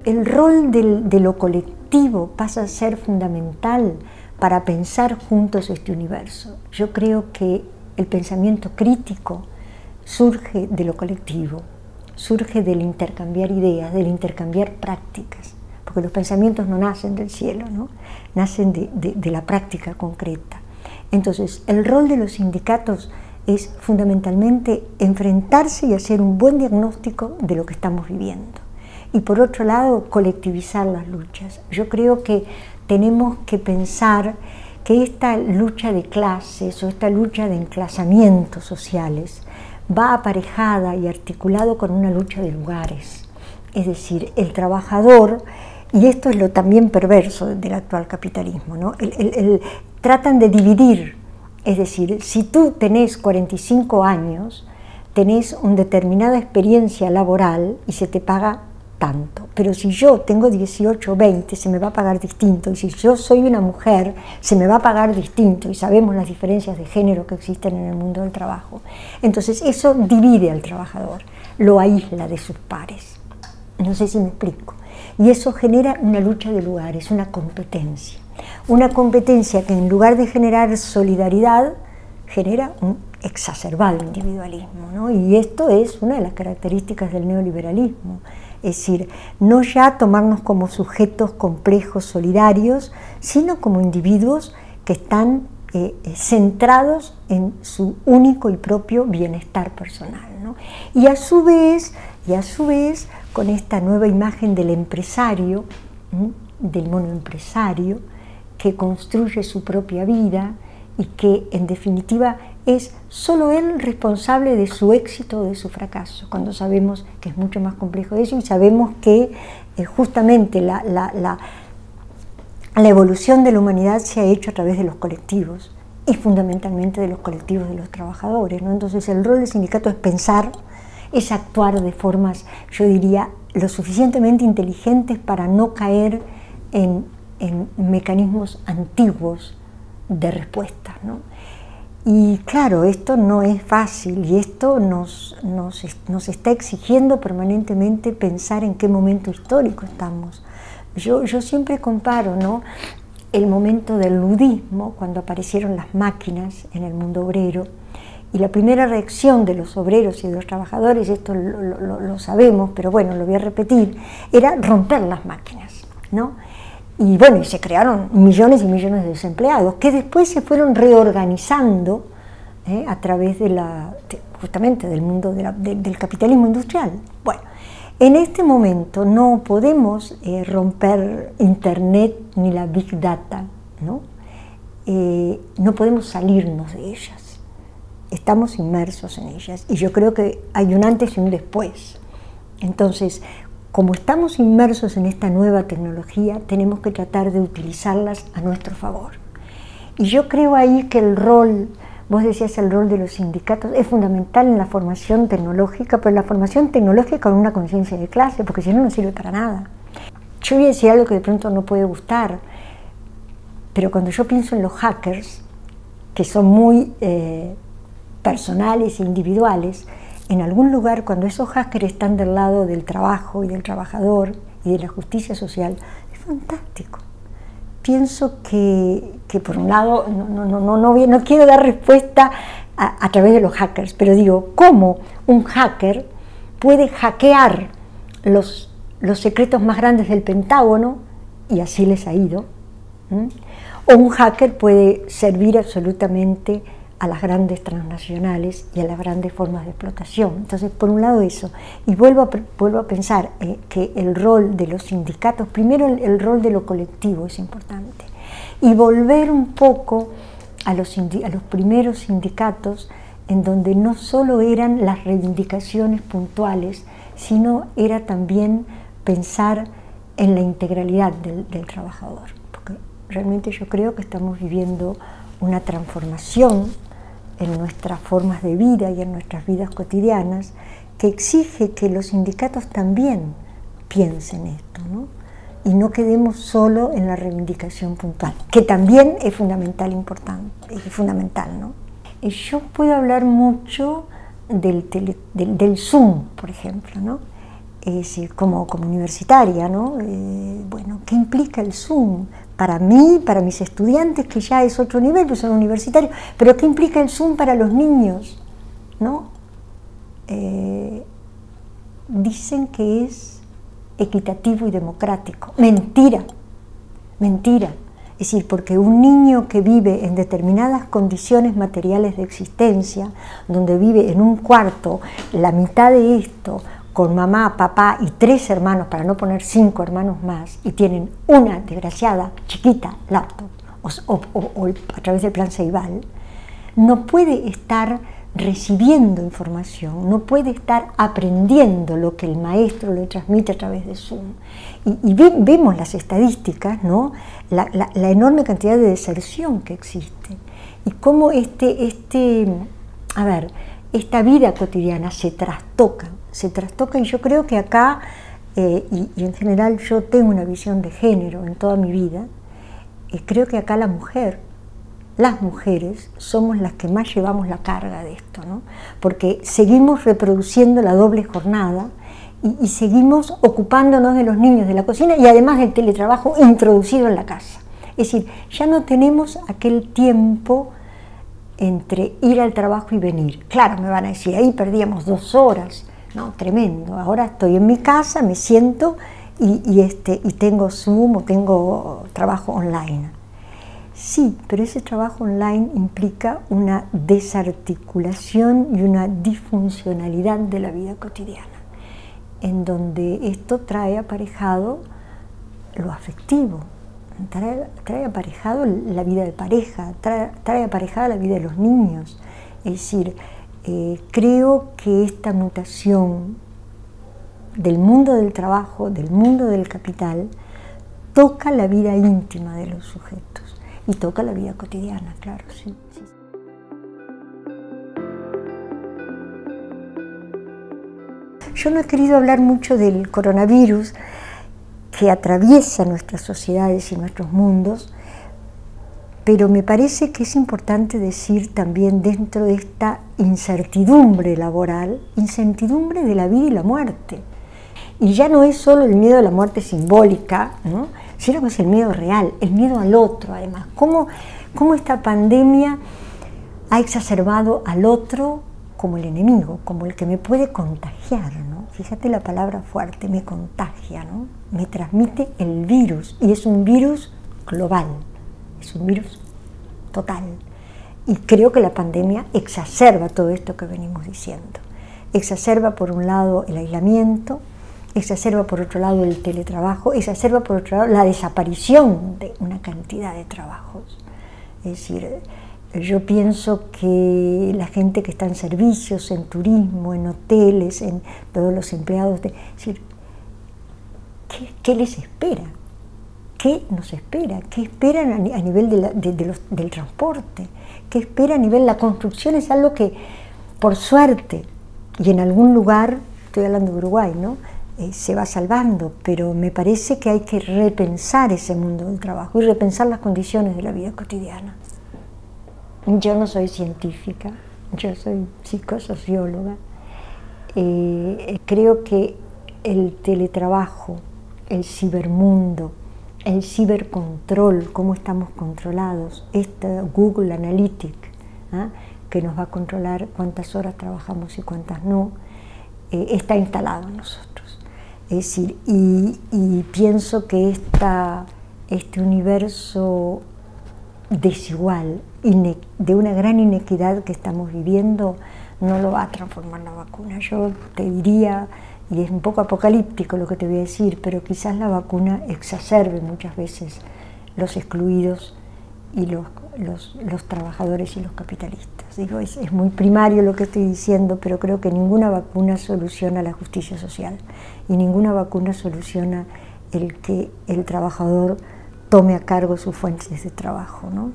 el rol de lo colectivo pasa a ser fundamental para pensar juntos este universo. Yo creo que el pensamiento crítico surge de lo colectivo, surge del intercambiar ideas, del intercambiar prácticas, porque los pensamientos no nacen del cielo, ¿no? Nacen de la práctica concreta. Entonces, el rol de los sindicatos es fundamentalmente enfrentarse y hacer un buen diagnóstico de lo que estamos viviendo. Y por otro lado, colectivizar las luchas. Yo creo que tenemos que pensar que esta lucha de clases o esta lucha de enclasamientos sociales va aparejada y articulado con una lucha de lugares. Es decir, el trabajador, y esto es lo también perverso del actual capitalismo, ¿no? Tratan de dividir, es decir, si tú tenés 45 años, tenés una determinada experiencia laboral y se te paga tanto, pero si yo tengo 18 o 20 se me va a pagar distinto, y si yo soy una mujer se me va a pagar distinto, y sabemos las diferencias de género que existen en el mundo del trabajo. Entonces eso divide al trabajador, lo aísla de sus pares, no sé si me explico, y eso genera una lucha de lugares, una competencia que en lugar de generar solidaridad genera un exacerbado individualismo, ¿no? Y esto es una de las características del neoliberalismo. Es decir, no ya tomarnos como sujetos complejos, solidarios, sino como individuos que están centrados en su único y propio bienestar personal, ¿no? Y a su vez, con esta nueva imagen del empresario, del monoempresario, que construye su propia vida y que en definitiva es solo él responsable de su éxito o de su fracaso, cuando sabemos que es mucho más complejo de eso, y sabemos que justamente la evolución de la humanidad se ha hecho a través de los colectivos y fundamentalmente de los colectivos de los trabajadores, ¿no? Entonces el rol del sindicato es pensar, es actuar de formas, yo diría, lo suficientemente inteligentes para no caer en mecanismos antiguos de respuesta, ¿no? Y claro, esto no es fácil, y esto nos está exigiendo permanentemente pensar en qué momento histórico estamos. Yo siempre comparo, ¿no?, el momento del ludismo, cuando aparecieron las máquinas en el mundo obrero, y la primera reacción de los obreros y de los trabajadores, esto lo sabemos, pero bueno, lo voy a repetir, era romper las máquinas, ¿no? Y bueno, y se crearon millones y millones de desempleados, que después se fueron reorganizando a través justamente del mundo del capitalismo industrial. Bueno, en este momento no podemos romper Internet ni la Big Data, ¿no? No podemos salirnos de ellas, estamos inmersos en ellas, y yo creo que hay un antes y un después. Entonces, como estamos inmersos en esta nueva tecnología, tenemos que tratar de utilizarlas a nuestro favor. Y yo creo ahí que el rol, vos decías el rol de los sindicatos, es fundamental en la formación tecnológica, pero la formación tecnológica con una conciencia de clase, porque si no, no sirve para nada. Yo voy a decir algo que de pronto no puede gustar, pero cuando yo pienso en los hackers, que son muy personales e individuales, en algún lugar, cuando esos hackers están del lado del trabajo y del trabajador y de la justicia social, es fantástico. Pienso que por un lado, no quiero dar respuesta a través de los hackers, pero digo, ¿cómo un hacker puede hackear los secretos más grandes del Pentágono, y así les ha ido? O un hacker puede servir absolutamente a las grandes transnacionales y a las grandes formas de explotación. Entonces, por un lado eso, y vuelvo a pensar que el rol de los sindicatos, primero el rol de lo colectivo es importante, y volver un poco a los primeros sindicatos, en donde no solo eran las reivindicaciones puntuales, sino era también pensar en la integralidad del trabajador, porque realmente yo creo que estamos viviendo una transformación en nuestras formas de vida y en nuestras vidas cotidianas, que exige que los sindicatos también piensen esto, ¿no? Y no quedemos solo en la reivindicación puntual, que también es fundamental, ¿no? Yo puedo hablar mucho del Zoom, por ejemplo, ¿no? es decir, como universitaria, ¿no? Bueno, ¿qué implica el Zoom? Para mí, para mis estudiantes, que ya es otro nivel, pues son universitarios, pero ¿qué implica el Zoom para los niños? ¿No? Dicen que es equitativo y democrático. Mentira, mentira. Es decir, porque un niño que vive en determinadas condiciones materiales de existencia, donde vive en un cuarto, la mitad de esto, con mamá, papá y 3 hermanos, para no poner 5 hermanos más, y tienen una desgraciada, chiquita, laptop, o a través del plan Ceibal, no puede estar recibiendo información, no puede estar aprendiendo lo que el maestro le transmite a través de Zoom. Y vemos las estadísticas, ¿no? La enorme cantidad de deserción que existe y cómo esta vida cotidiana se trastoca, y yo creo que acá, y en general yo tengo una visión de género en toda mi vida, creo que acá las mujeres somos las que más llevamos la carga de esto, ¿no? Porque seguimos reproduciendo la doble jornada y seguimos ocupándonos de los niños, de la cocina y además del teletrabajo introducido en la casa. Es decir, ya no tenemos aquel tiempo entre ir al trabajo y venir. Claro, me van a decir, ahí perdíamos 2 horas, no, tremendo. Ahora estoy en mi casa, me siento y tengo Zoom o tengo trabajo online. Sí, pero ese trabajo online implica una desarticulación y una disfuncionalidad de la vida cotidiana, en donde esto trae aparejado lo afectivo, trae aparejado la vida de pareja, trae aparejada la vida de los niños. Es decir, creo que esta mutación del mundo del trabajo, del mundo del capital, toca la vida íntima de los sujetos. Y toca la vida cotidiana, claro, sí. Yo no he querido hablar mucho del coronavirus que atraviesa nuestras sociedades y nuestros mundos, pero me parece que es importante decir también dentro de esta incertidumbre laboral, incertidumbre de la vida y la muerte. Y ya no es solo el miedo a la muerte simbólica, ¿no? Sino que es el miedo real, el miedo al otro además. ¿Cómo esta pandemia ha exacerbado al otro como el enemigo, como el que me puede contagiar, ¿no? Fíjate la palabra fuerte, me contagia, ¿no? Me transmite el virus, y es un virus global, es un virus total. Y creo que la pandemia exacerba todo esto que venimos diciendo. Exacerba por un lado el aislamiento, exacerba por otro lado el teletrabajo, exacerba por otro lado la desaparición de una cantidad de trabajos. Es decir, yo pienso que la gente que está en servicios, en turismo, en hoteles, en todos los empleados, es decir, ¿qué les espera? ¿Qué nos espera? ¿Qué esperan a nivel del transporte? ¿Qué espera a nivel de la construcción? Es algo que, por suerte, y en algún lugar, estoy hablando de Uruguay, ¿no? Se va salvando, pero me parece que hay que repensar ese mundo del trabajo y repensar las condiciones de la vida cotidiana. Yo no soy científica, yo soy psicosocióloga. Creo que el teletrabajo, el cibermundo, el cibercontrol, cómo estamos controlados, esta Google Analytics, que nos va a controlar cuántas horas trabajamos y cuántas no, está instalado en nosotros. Es decir, y pienso que este universo desigual, de una gran inequidad que estamos viviendo, no lo va a transformar la vacuna. Yo te diría, y es un poco apocalíptico lo que te voy a decir, pero quizás la vacuna exacerbe muchas veces los excluidos y los trabajadores y los capitalistas. Digo, es muy primario lo que estoy diciendo, pero creo que ninguna vacuna soluciona la justicia social y ninguna vacuna soluciona el que el trabajador tome a cargo sus fuentes de trabajo, ¿no?